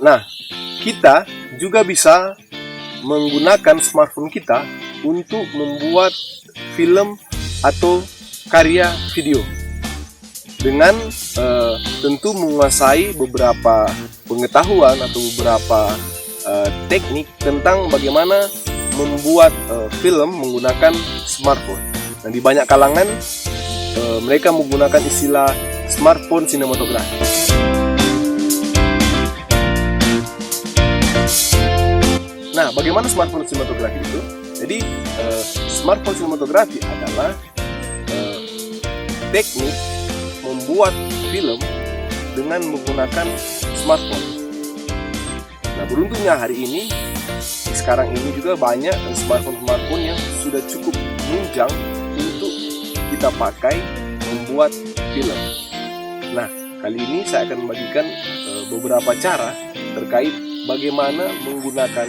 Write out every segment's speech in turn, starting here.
Nah, kita juga bisa menggunakan smartphone kita untuk membuat film atau karya video dengan tentu menguasai beberapa pengetahuan atau beberapa teknik tentang bagaimana membuat film menggunakan smartphone. Nah, di banyak kalangan mereka menggunakan istilah smartphone sinematografi. Nah, bagaimana smartphone sinematografi itu? Jadi, smartphone sinematografi adalah teknik membuat film dengan menggunakan smartphone. Nah, beruntungnya hari ini, sekarang ini juga banyak smartphone yang sudah cukup menunjang untuk kita pakai membuat film. Nah, kali ini saya akan membagikan beberapa cara terkait bagaimana menggunakan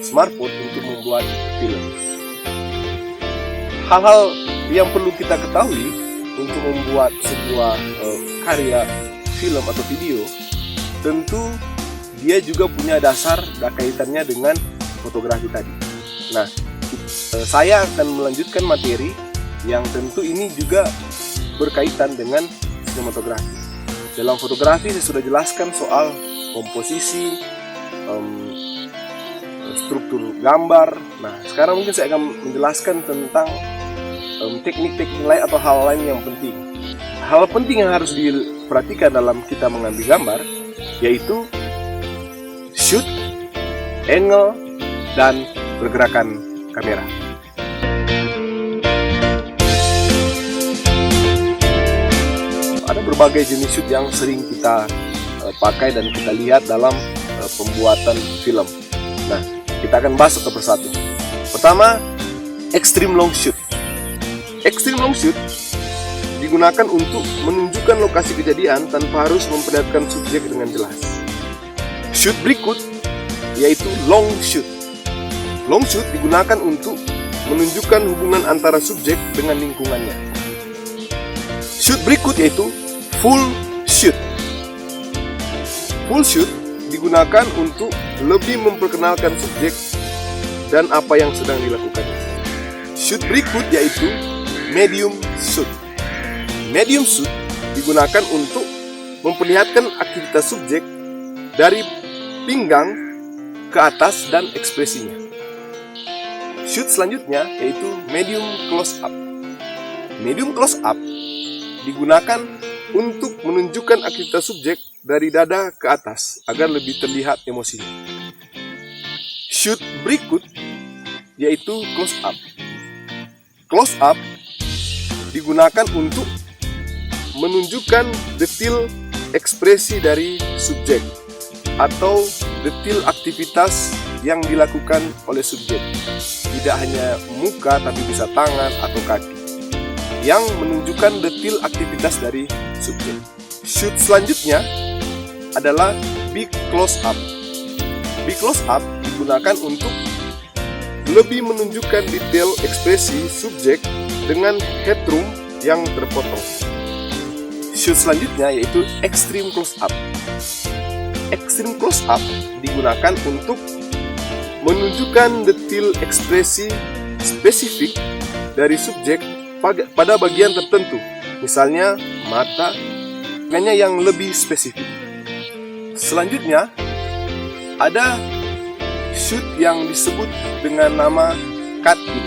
smartphone untuk membuat film. Hal-hal yang perlu kita ketahui untuk membuat sebuah karya film atau video, tentu dia juga punya dasar dan kaitannya dengan fotografi tadi. Nah, saya akan melanjutkan materi yang tentu ini juga berkaitan dengan sinematografi. Dalam fotografi saya sudah jelaskan soal komposisi, struktur gambar. Nah, sekarang mungkin saya akan menjelaskan tentang teknik-teknik lain atau hal lain yang penting. Hal penting yang harus diperhatikan dalam kita mengambil gambar yaitu shoot, angle, dan pergerakan kamera. Ada berbagai jenis shoot yang sering kita pakai dan kita lihat dalam pembuatan film. Nah, kita akan bahas satu persatu. Pertama, extreme long shoot. Extreme long shoot digunakan untuk menunjukkan lokasi kejadian tanpa harus memperlihatkan subjek dengan jelas. Shoot berikut yaitu long shoot. Long shoot digunakan untuk menunjukkan hubungan antara subjek dengan lingkungannya. Shoot berikut yaitu full shoot. Full shoot digunakan untuk lebih memperkenalkan subjek dan apa yang sedang dilakukan. Shoot berikut yaitu medium shoot. Medium shoot digunakan untuk memperlihatkan aktivitas subjek dari pinggang ke atas dan ekspresinya. Shoot selanjutnya yaitu medium close up. Medium close up digunakan untuk menunjukkan aktivitas subjek dari dada ke atas agar lebih terlihat emosinya. Shoot berikut yaitu close up. Close up digunakan untuk menunjukkan detail ekspresi dari subjek atau detail aktivitas yang dilakukan oleh subjek. Tidak hanya muka tapi bisa tangan atau kaki yang menunjukkan detail aktivitas dari subjek. Shoot selanjutnya adalah big close up. Big close up digunakan untuk lebih menunjukkan detail ekspresi subjek dengan headroom yang terpotong. Shoot selanjutnya yaitu extreme close up. Extreme close up digunakan untuk menunjukkan detail ekspresi spesifik dari subjek pada bagian tertentu, misalnya mata, hanya yang lebih spesifik. Selanjutnya ada shoot yang disebut dengan nama cut-in.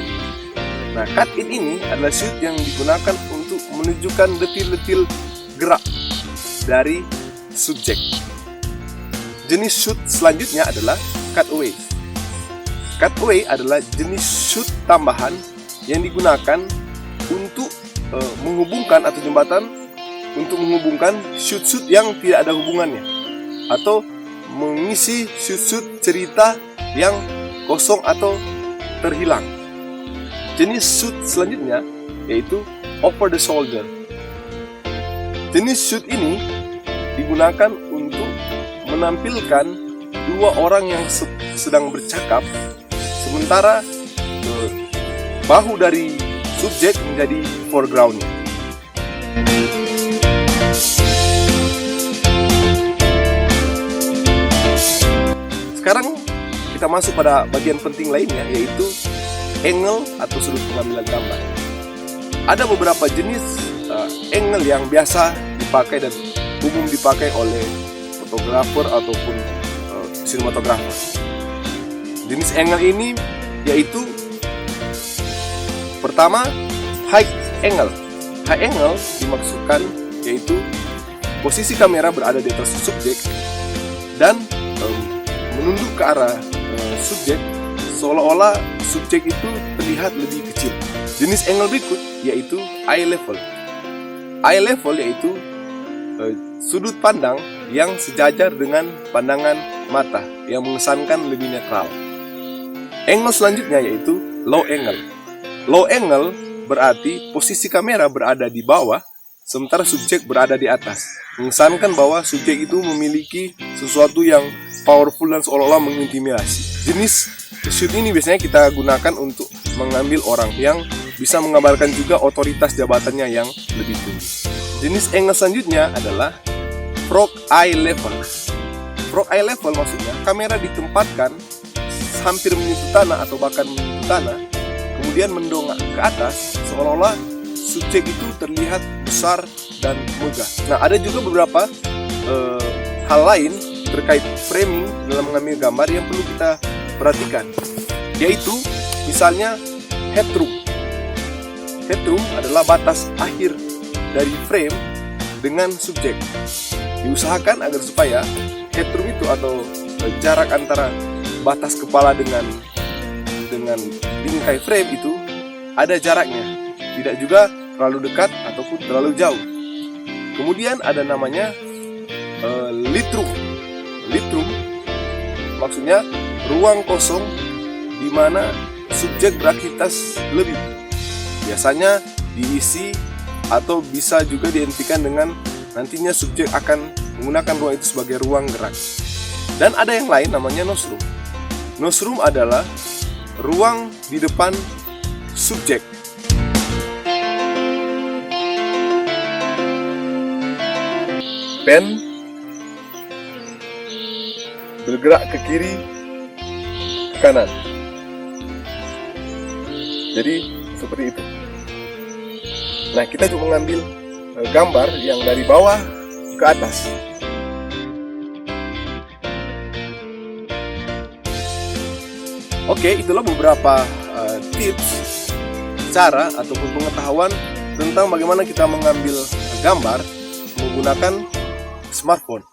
Nah, cut-in ini adalah shoot yang digunakan untuk menunjukkan detail-detail gerak dari subjek. Jenis shoot selanjutnya adalah cutaway. Cutaway adalah jenis shoot tambahan yang digunakan untuk menghubungkan atau jembatan untuk menghubungkan shoot-shoot yang tidak ada hubungannya atau mengisi shoot-shoot cerita yang kosong atau terhilang. Jenis shoot selanjutnya yaitu over the shoulder. Jenis shoot ini digunakan untuk menampilkan dua orang yang sedang bercakap sementara bahu dari subjek menjadi foreground-nya. kita masuk pada bagian penting lainnya, yaitu angle atau sudut pengambilan gambar. Ada beberapa jenis angle yang biasa dipakai dan umum dipakai oleh fotografer ataupun sinematografer. Jenis angle ini yaitu pertama, high angle. High angle dimaksudkan yaitu posisi kamera berada di atas subjek dan menunduk ke arah subjek, seolah-olah subjek itu terlihat lebih kecil. Jenis angle berikut yaitu eye level. Eye level yaitu sudut pandang yang sejajar dengan pandangan mata yang mengesankan lebih netral. Angle selanjutnya yaitu low angle. Low angle berarti posisi kamera berada di bawah sementara subjek berada di atas, mengesankan bahwa subjek itu memiliki sesuatu yang powerful dan seolah-olah mengintimidasi. Jenis shoot ini biasanya kita gunakan untuk mengambil orang yang bisa menggambarkan juga otoritas jabatannya yang lebih tinggi. Jenis angle selanjutnya adalah frog eye level. Frog eye level maksudnya kamera ditempatkan hampir menyentuh tanah atau bahkan menyentuh tanah, kemudian mendongak ke atas seolah-olah subjek itu terlihat besar dan megah. Nah, ada juga beberapa hal lain terkait framing dalam mengambil gambar yang perlu kita perhatikan, yaitu misalnya headroom. Headroom adalah batas akhir dari frame dengan subjek. Diusahakan agar supaya headroom itu atau jarak antara batas kepala dengan bingkai frame itu ada jaraknya, tidak juga terlalu dekat ataupun terlalu jauh. Kemudian ada namanya lit room. Lit room maksudnya ruang kosong di mana subjek beraktivitas lebih. Biasanya diisi atau bisa juga dihentikan dengan nantinya subjek akan menggunakan ruang itu sebagai ruang gerak. Dan ada yang lain namanya nose room. Nose room adalah ruang di depan subjek. Pen bergerak ke kiri, ke kanan. Jadi seperti itu. Nah, kita juga mengambil gambar yang dari bawah ke atas. Oke, itulah beberapa tips, cara ataupun pengetahuan tentang bagaimana kita mengambil gambar menggunakan smartphone.